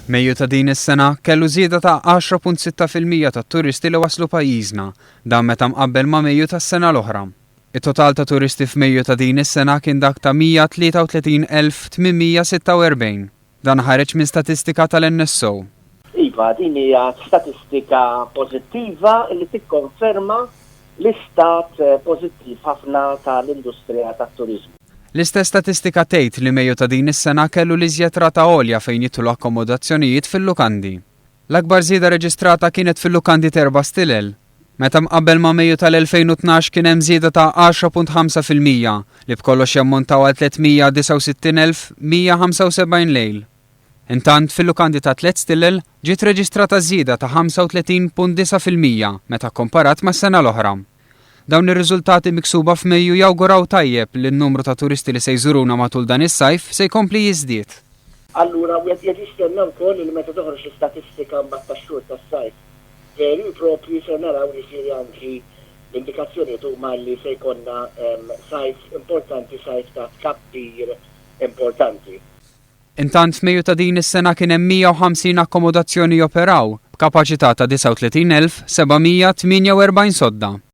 Mejju ta' din is-sena kellu żieda ta' 10.6% tat-turisti li waslu pajjiżna, dan meta mqabbel ma' Mejju tas-sena l-oħra. Il-total ta' turisti f'Mejju ta' din is-sena kien dak ta' 133,846. Dan ħareġ minn statistika tal-NSO. Iva, din hija statistika pożittiva li tikkonferma l-istat pożittiv ħafna tal-industrija tat-turiżmu. L-istess statistika tgħid li Mejju ta' din is-sena kellu l-iżjed rata għolja fejn jidħlu akkomodazzjonijiet fil-lukandi. L-akbar żieda reġistrata kienet fil-lukandi Terba Stilel. Meta mqabbel ma' Mejju tal-2012 kien hemm żieda ta' 10.5% li b'kollox jammontaw għal 369,175 lejl. Intant fil-lukandi ta' Tliet Stilel ġiet reġistrata żieda ta' 35.9% meta kkomparat mas-sena l-oħra. Dawn ir-riżultati miksuba f'Mejju jawguraw tajjeb li n-numru ta' turisti li se jżuruna matul dan is-sajf se jkompli jiżdied. Allura wieħed jistenna wkoll li meta toħroġ l-istatistika mbagħad tax-xhur tas-sajf veru proprju se naraw jiġifieri anki l-indikazzjonijiet huma li se jkollna sajf importanti, sajf ta' tkabbir importanti. Intant f'Mejju ta' din is-sena kien hemm 150 akkomodazzjoni operaw b'kapaċità ta' 39,748 sodda.